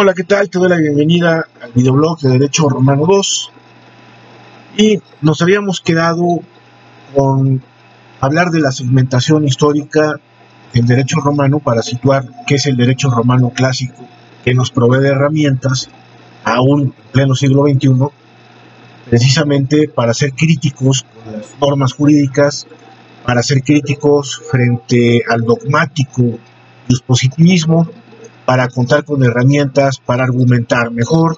Hola, ¿qué tal? Te doy la bienvenida al videoblog de Derecho Romano 2 y nos habíamos quedado con hablar de la segmentación histórica del derecho romano para situar qué es el derecho romano clásico, que nos provee de herramientas aún en pleno siglo XXI, precisamente para ser críticos con las normas jurídicas, para ser críticos frente al dogmático dispositivismo, para contar con herramientas para argumentar mejor,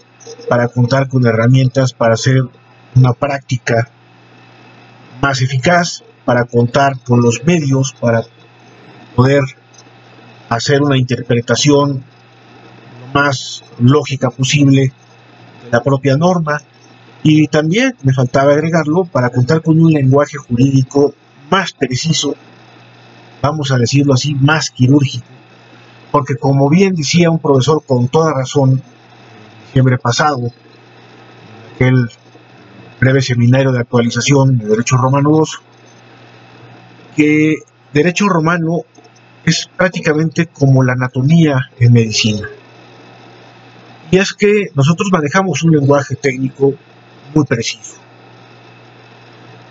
para contar con herramientas para hacer una práctica más eficaz, para contar con los medios para poder hacer una interpretación lo más lógica posible de la propia norma. Y también me faltaba agregarlo para contar con un lenguaje jurídico más preciso, vamos a decirlo así, más quirúrgico, porque como bien decía un profesor con toda razón en diciembre pasado, en aquel breve seminario de actualización de Derecho Romano 2, que Derecho Romano es prácticamente como la anatomía en medicina. Y es que nosotros manejamos un lenguaje técnico muy preciso.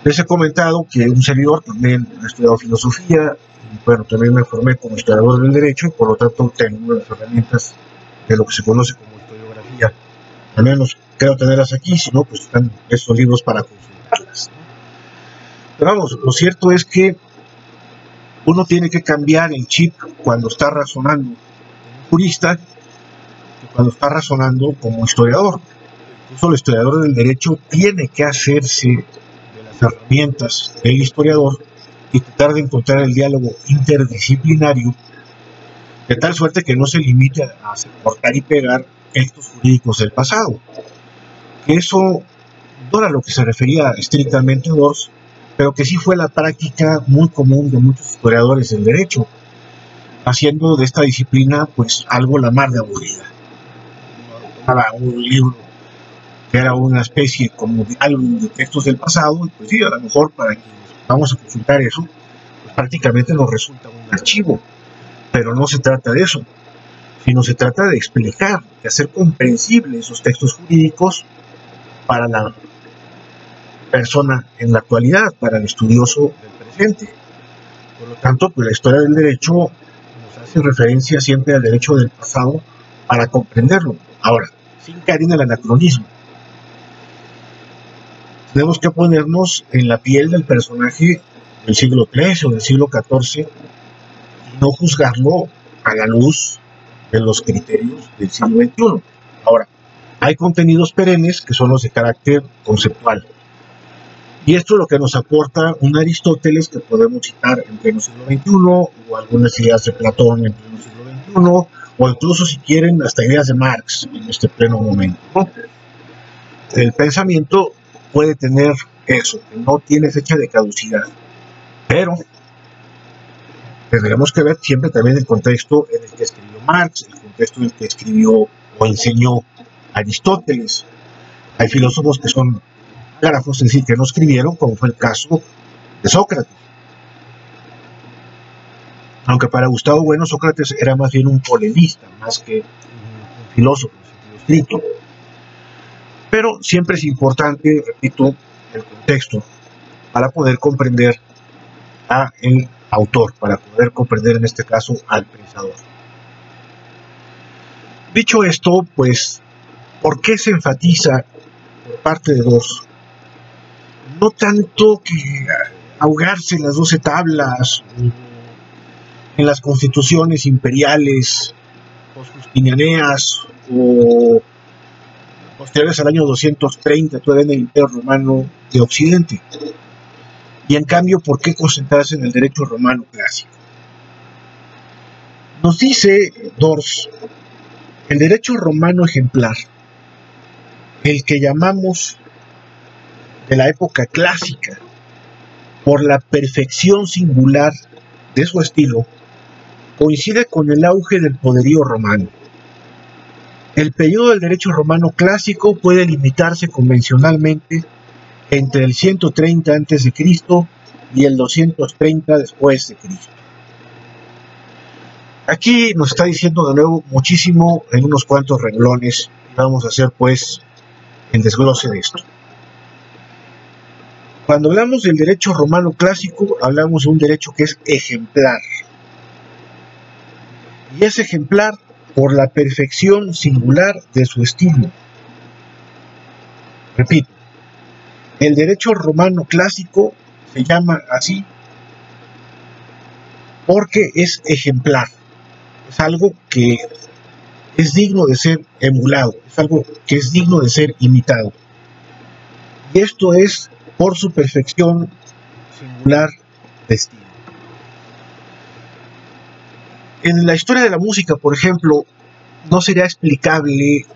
Les he comentado que un servidor también ha estudiado filosofía, y bueno, también me formé como historiador del derecho y por lo tanto tengo las herramientas de lo que se conoce como historiografía. Al menos creo tenerlas aquí, si no, pues están estos libros para consultarlas. Pero vamos, lo cierto es que uno tiene que cambiar el chip cuando está razonando como jurista que cuando está razonando como historiador. Incluso el historiador del derecho tiene que hacerse de las herramientas del historiador y tratar de encontrar el diálogo interdisciplinario de tal suerte que no se limite a hacer cortar y pegar textos jurídicos del pasado. Que eso no era lo que se refería estrictamente a Dors, pero que sí fue la práctica muy común de muchos historiadores del derecho, haciendo de esta disciplina pues algo la mar de aburrida. Tomaba un libro que era una especie como de álbum de textos del pasado, y pues sí, a lo mejor para quienes vamos a consultar eso, pues prácticamente nos resulta un archivo, pero no se trata de eso, sino se trata de explicar, de hacer comprensibles esos textos jurídicos para la persona en la actualidad, para el estudioso del presente. Por lo tanto, pues la historia del derecho nos hace referencia siempre al derecho del pasado para comprenderlo. Ahora, sin caer en el anacronismo. Tenemos que ponernos en la piel del personaje del siglo XIII o del siglo XIV y no juzgarlo a la luz de los criterios del siglo XXI. Ahora, hay contenidos perennes que son los de carácter conceptual. Y esto es lo que nos aporta un Aristóteles que podemos citar en pleno siglo XXI, o algunas ideas de Platón en pleno siglo XXI, o incluso si quieren hasta ideas de Marx en este pleno momento, ¿no? El pensamiento puede tener eso, que no tiene fecha de caducidad, pero tendremos que ver siempre también el contexto en el que escribió Marx, el contexto en el que escribió o enseñó Aristóteles. Hay filósofos que son ágrafos, es decir, que no escribieron, como fue el caso de Sócrates. Aunque para Gustavo Bueno Sócrates era más bien un polemista, más que un filósofo en sentido estricto. Pero siempre es importante, repito, el contexto para poder comprender al autor, para poder comprender en este caso al pensador. Dicho esto, pues, ¿por qué se enfatiza por parte de Dors? No tanto que ahogarse en las 12 tablas, en las constituciones imperiales postjustinianeas o posteriores al año 230, todavía en el Imperio Romano de Occidente. Y en cambio, ¿por qué concentrarse en el derecho romano clásico? Nos dice Dors, el derecho romano ejemplar, el que llamamos de la época clásica, por la perfección singular de su estilo, coincide con el auge del poderío romano. El periodo del derecho romano clásico puede limitarse convencionalmente entre el 130 a.C. y el 230 después de Cristo. Aquí nos está diciendo de nuevo muchísimo en unos cuantos renglones, y vamos a hacer pues el desglose de esto. Cuando hablamos del derecho romano clásico, hablamos de un derecho que es ejemplar. Y es ejemplar por la perfección singular de su estilo. Repito, el derecho romano clásico se llama así porque es ejemplar. Es algo que es digno de ser emulado, es algo que es digno de ser imitado. Y esto es por su perfección singular de estilo. En la historia de la música, por ejemplo, no sería explicable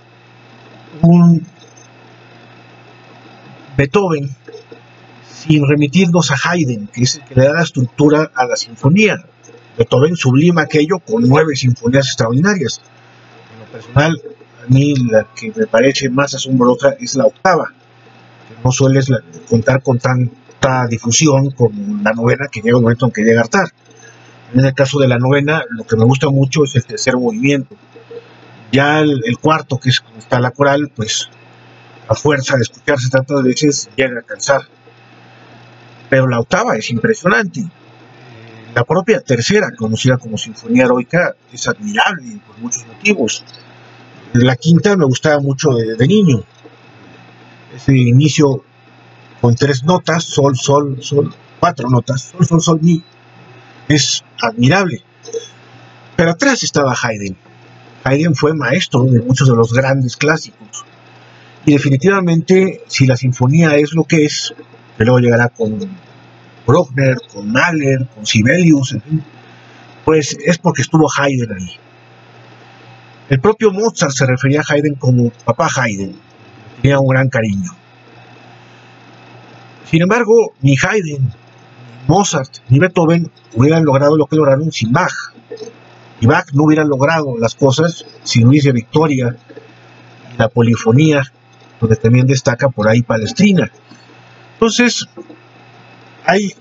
un Beethoven sin remitirnos a Haydn, que es el que le da la estructura a la sinfonía. Beethoven sublima aquello con 9 sinfonías extraordinarias. En lo personal, a mí la que me parece más asombrosa es la octava, que no suele contar con tanta difusión como la novena, que llega un momento en que llega a hartar. En el caso de la novena, lo que me gusta mucho es el tercer movimiento. Ya el cuarto, que es como está la coral, pues a fuerza de escucharse tantas veces llega a cansar. Pero la octava es impresionante. La propia tercera, conocida como Sinfonía Heroica, es admirable por muchos motivos. La quinta me gustaba mucho de niño. Ese inicio con 3 notas, sol, sol, sol, 4 notas, sol, sol, sol, mi, es admirable. Pero atrás estaba Haydn. Haydn fue maestro de muchos de los grandes clásicos. Y definitivamente, si la sinfonía es lo que es, que luego llegará con Bruckner, con Mahler, con Sibelius, en fin, pues es porque estuvo Haydn ahí. El propio Mozart se refería a Haydn como papá Haydn, tenía un gran cariño. Sin embargo, ni Haydn, ni Mozart, ni Beethoven hubieran logrado lo que lograron sin Bach. Y Bach no hubiera logrado las cosas sin Luis de Victoria y la polifonía, donde también destaca por ahí Palestrina. Entonces, hay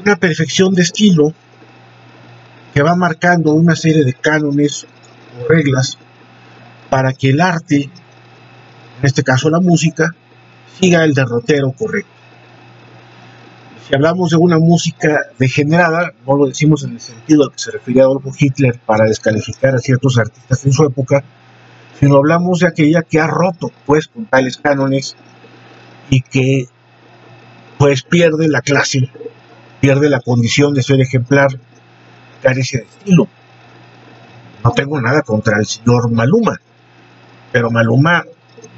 una perfección de estilo que va marcando una serie de cánones o reglas para que el arte, en este caso la música, siga el derrotero correcto. Si hablamos de una música degenerada, no lo decimos en el sentido al que se refería Adolfo Hitler para descalificar a ciertos artistas en su época, sino hablamos de aquella que ha roto pues con tales cánones y que pues pierde la clase, pierde la condición de ser ejemplar, carece de estilo. No tengo nada contra el señor Maluma, pero Maluma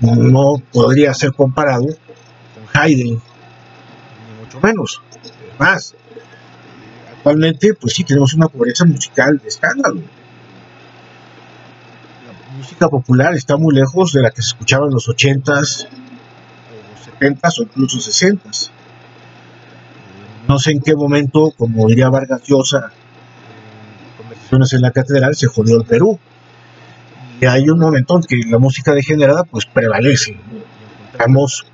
no podría ser comparado con Haydn, ni mucho menos. Es más, actualmente pues sí tenemos una pobreza musical de escándalo. La música popular está muy lejos de la que se escuchaba en los 80s, o 70s o incluso 60s. No sé en qué momento, como diría Vargas Llosa, en conversaciones en la catedral, se jodió el Perú. Y hay un momento en que la música degenerada pues prevalece. Encontramos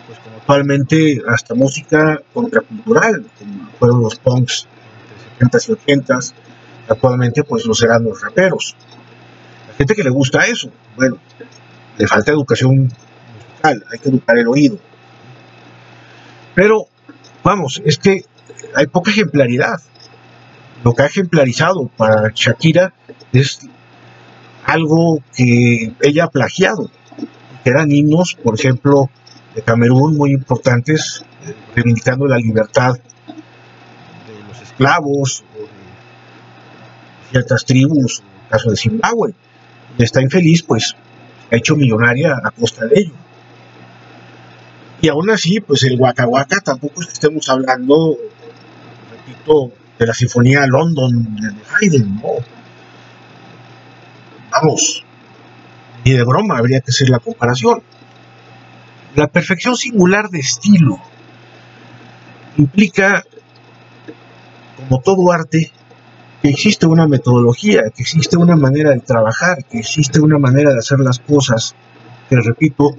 pues como actualmente hasta música contracultural, como fueron los punks de 70s y 80s, actualmente pues lo serán los raperos. La gente que le gusta eso, bueno, le falta educación musical, hay que educar el oído. Pero vamos, es que hay poca ejemplaridad. Lo que ha ejemplarizado para Shakira es algo que ella ha plagiado, que eran himnos, por ejemplo, de Camerún muy importantes, reivindicando la libertad de los esclavos o de ciertas tribus, en el caso de Zimbabue. Y está infeliz, pues ha hecho millonaria a costa de ello. Y aún así, pues el Waka Waka tampoco es que estemos hablando, repito, de la Sinfonía London de Haydn, ¿no? Vamos, ni de broma habría que hacer la comparación. La perfección singular de estilo implica, como todo arte, que existe una metodología, que existe una manera de trabajar, que existe una manera de hacer las cosas, que repito,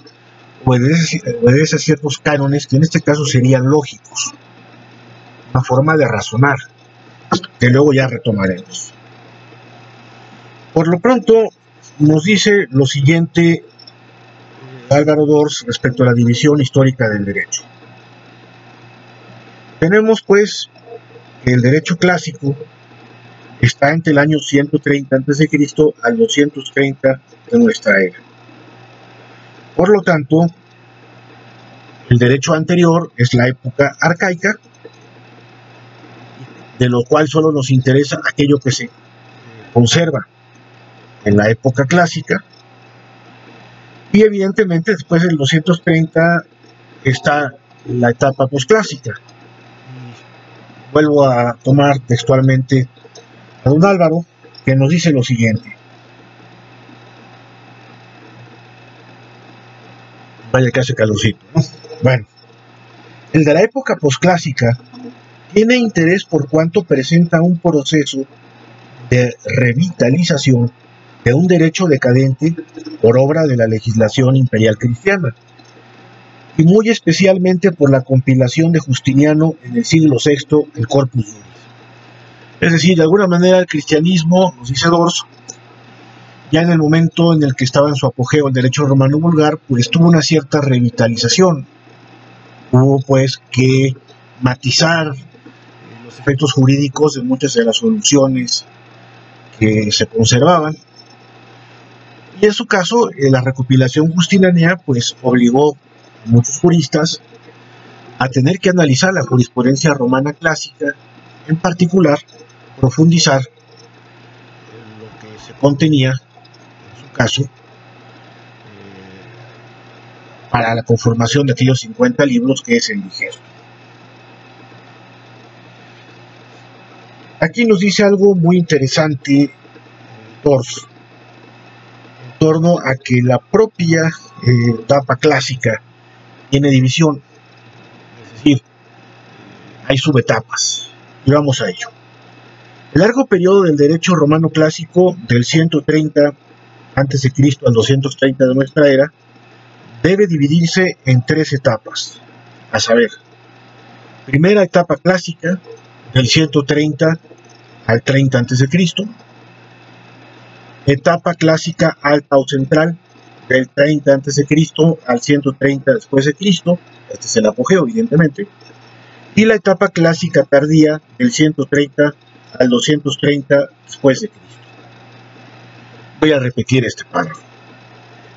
obedece a ciertos cánones que en este caso serían lógicos, una forma de razonar, que luego ya retomaremos. Por lo pronto, nos dice lo siguiente Álvaro Dors respecto a la división histórica del derecho. Tenemos pues que el derecho clásico está entre el año 130 a.C. al 230 de nuestra era. Por lo tanto, el derecho anterior es la época arcaica, de lo cual solo nos interesa aquello que se conserva en la época clásica, y evidentemente después del 230 está la etapa posclásica. Vuelvo a tomar textualmente a don Álvaro, que nos dice lo siguiente. Vaya que hace calorcito, ¿no? Bueno, el de la época posclásica tiene interés por cuanto presenta un proceso de revitalización de un derecho decadente por obra de la legislación imperial cristiana, y muy especialmente por la compilación de Justiniano en el siglo VI, el Corpus Juris. Es decir, de alguna manera el cristianismo, nos dice Dors, ya en el momento en el que estaba en su apogeo el derecho romano vulgar, pues tuvo una cierta revitalización. Hubo pues que matizar los efectos jurídicos de muchas de las soluciones que se conservaban. Y en su caso, la recopilación justiniana pues obligó a muchos juristas a tener que analizar la jurisprudencia romana clásica, en particular profundizar en lo que se contenía, en su caso, para la conformación de aquellos 50 libros que es el Digesto. Aquí nos dice algo muy interesante Dors, en torno a que la propia etapa clásica tiene división, es decir, hay subetapas, y vamos a ello. El largo periodo del derecho romano clásico, del 130 a.C. al 230 de nuestra era, debe dividirse en 3 etapas, a saber, primera etapa clásica, del 130 al 30 a.C., etapa clásica alta o central, del 30 a.C. al 130 después de Cristo, este es el apogeo evidentemente, y la etapa clásica tardía, del 130 al 230 después de Cristo. Voy a repetir este párrafo.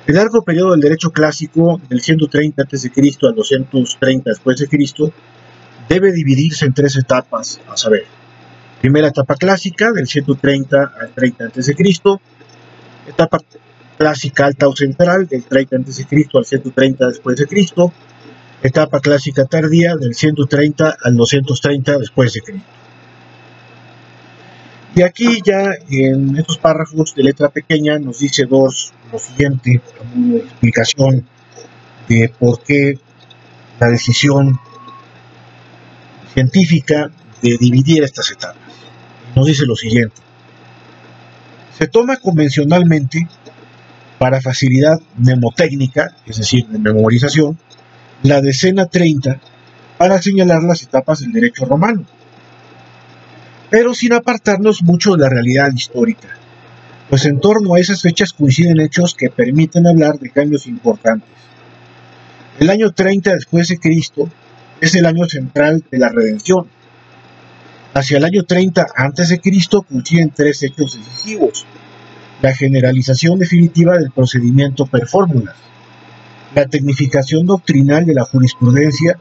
El largo periodo del derecho clásico, del 130 a.C. al 230 después de Cristo, debe dividirse en 3 etapas, a saber, primera etapa clásica, del 130 al 30 a.C., etapa clásica alta o central, del 30 a.C. al 130 después de Cristo, etapa clásica tardía, del 130 al 230 después de Cristo. Y aquí ya en estos párrafos de letra pequeña nos dice Dors lo siguiente, una explicación de por qué la decisión científica de dividir estas etapas. Nos dice lo siguiente: se toma convencionalmente, para facilidad mnemotécnica, es decir, de memorización, la decena 30 para señalar las etapas del derecho romano, pero sin apartarnos mucho de la realidad histórica, pues en torno a esas fechas coinciden hechos que permiten hablar de cambios importantes. El año 30 después de Cristo es el año central de la redención. Hacia el año 30 a.C. coinciden 3 hechos decisivos: la generalización definitiva del procedimiento per fórmulas, la tecnificación doctrinal de la jurisprudencia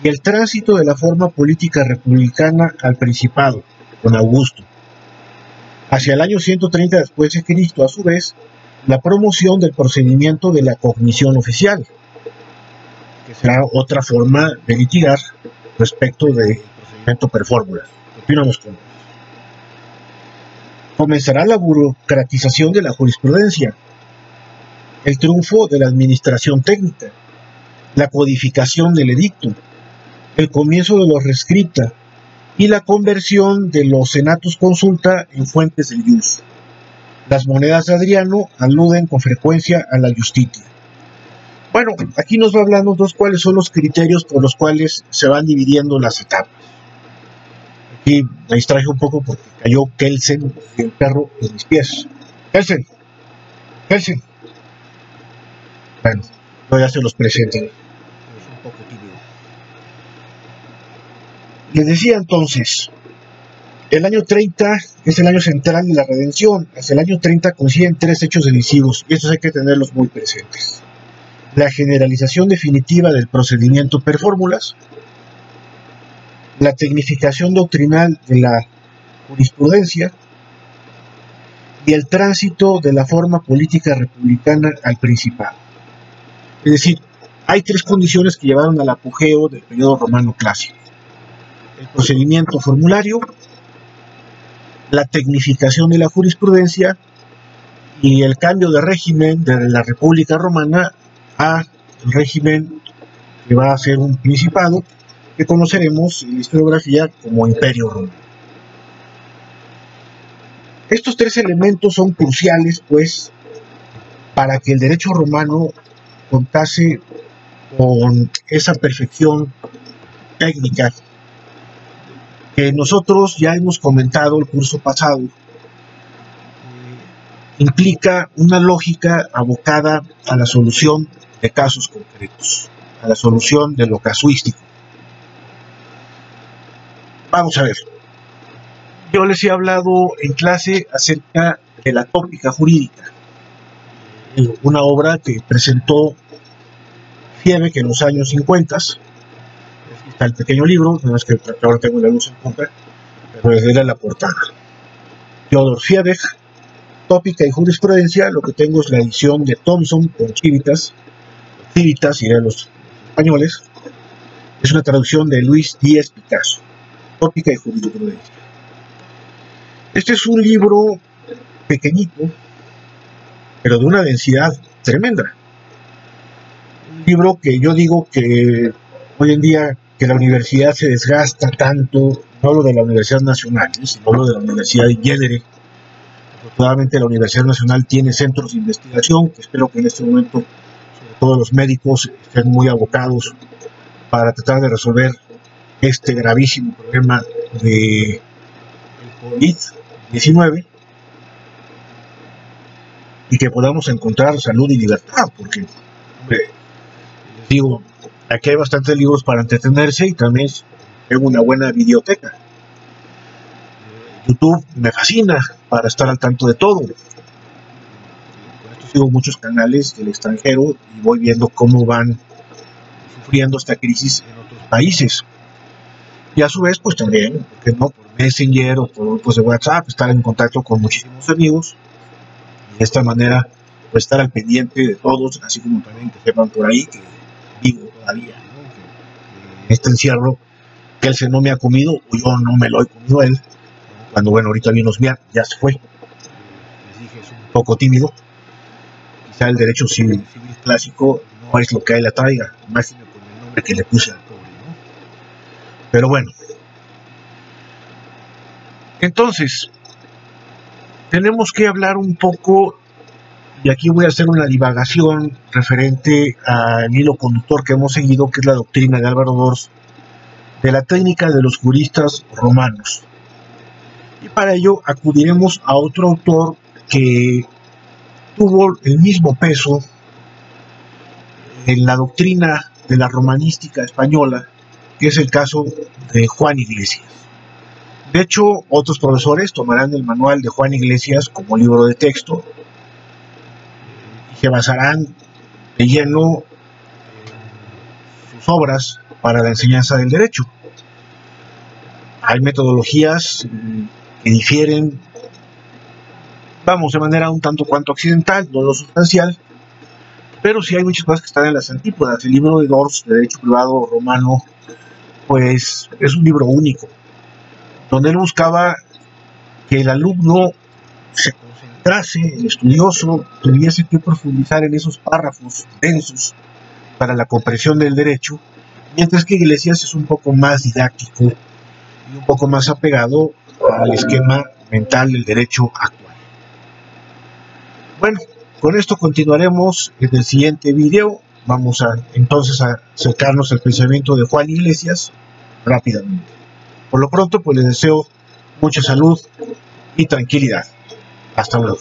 y el tránsito de la forma política republicana al principado, con Augusto. Hacia el año 130 después de Cristo, a su vez, la promoción del procedimiento de la cognición oficial, que será otra forma de litigar respecto del procedimiento per fórmulas. Continuamos con esto. Comenzará la burocratización de la jurisprudencia, el triunfo de la administración técnica, la codificación del edicto, el comienzo de los rescripta y la conversión de los senatus consulta en fuentes del ius. Las monedas de Adriano aluden con frecuencia a la justitia. Bueno, aquí nos va hablando cuáles son los criterios por los cuales se van dividiendo las etapas. Aquí me distraje un poco porque cayó Kelsen, el perro, en mis pies. Kelsen, Kelsen. Bueno, no, ya se los presento. Es un poco tímido. Les decía entonces, el año 30 es el año central de la redención. Hacia el año 30 coinciden tres hechos decisivos, y estos hay que tenerlos muy presentes. La generalización definitiva del procedimiento per fórmulas, la tecnificación doctrinal de la jurisprudencia y el tránsito de la forma política republicana al principado. Es decir, hay tres condiciones que llevaron al apogeo del periodo romano clásico: el procedimiento formulario, la tecnificación de la jurisprudencia y el cambio de régimen de la República Romana a el régimen que va a ser un principado que conoceremos en la historiografía como Imperio Romano. Estos tres elementos son cruciales, pues, para que el derecho romano contase con esa perfección técnica que nosotros ya hemos comentado el curso pasado. Implica una lógica abocada a la solución de casos concretos, a la solución de lo casuístico. Vamos a ver. Yo les he hablado en clase acerca de la tópica jurídica, una obra que presentó Fiebig en los años 50. Aquí está el pequeño libro, no es que ahora tengo la luz en contra, pero era la portada. Theodor Fiebig, Tópica y Jurisprudencia. Lo que tengo es la edición de Thomson con Civitas irían los españoles. Es una traducción de Luis Díez Picasso, Tópica y Jurisprudencia. Este es un libro pequeñito, pero de una densidad tremenda. Un libro que yo digo que hoy en día que la universidad se desgasta tanto, no hablo de la Universidad Nacional, sino hablo de la Universidad de Yedere. Afortunadamente la Universidad Nacional tiene centros de investigación, que espero que en este momento, sobre todo los médicos, estén muy abocados para tratar de resolver este gravísimo problema de COVID-19 y que podamos encontrar salud y libertad, porque, hombre, les digo, aquí hay bastantes libros para entretenerse y también tengo una buena biblioteca. YouTube me fascina para estar al tanto de todo. Con esto sigo muchos canales del extranjero y voy viendo cómo van sufriendo esta crisis en otros países. Y a su vez, pues también, ¿por qué no? Por Messenger o por grupos de WhatsApp, estar en contacto con muchísimos amigos. Y de esta manera, pues estar al pendiente de todos, así como también que sepan por ahí que vivo todavía, ¿no? Que este encierro, que él se no me ha comido o yo no me lo he comido a él. Cuando, bueno, ahorita vino Osmiar, ya se fue. Les dije, es un poco tímido. Quizá el derecho civil clásico no es lo que a él la traiga, máximo con el nombre que le puse al pobre, ¿no? Pero bueno. Entonces, tenemos que hablar un poco, y aquí voy a hacer una divagación referente al hilo conductor que hemos seguido, que es la doctrina de Álvaro d'Ors, de la técnica de los juristas romanos. Y para ello acudiremos a otro autor que tuvo el mismo peso en la doctrina de la romanística española, que es el caso de Juan Iglesias. De hecho, otros profesores tomarán el manual de Juan Iglesias como libro de texto y se basarán de lleno en sus obras para la enseñanza del derecho. Hay metodologías que difieren, vamos, de manera un tanto cuanto accidental, no lo sustancial, pero sí hay muchas cosas que están en las antípodas. El libro de d'Ors, de Derecho Privado Romano, pues es un libro único, donde él buscaba que el alumno se concentrase, el estudioso tuviese que profundizar en esos párrafos densos para la comprensión del derecho, mientras que Iglesias es un poco más didáctico y un poco más apegado al esquema mental del derecho actual. Bueno, con esto continuaremos en el siguiente video. Vamos entonces a acercarnos al pensamiento de Juan Iglesias rápidamente. Por lo pronto, pues les deseo mucha salud y tranquilidad. Hasta luego.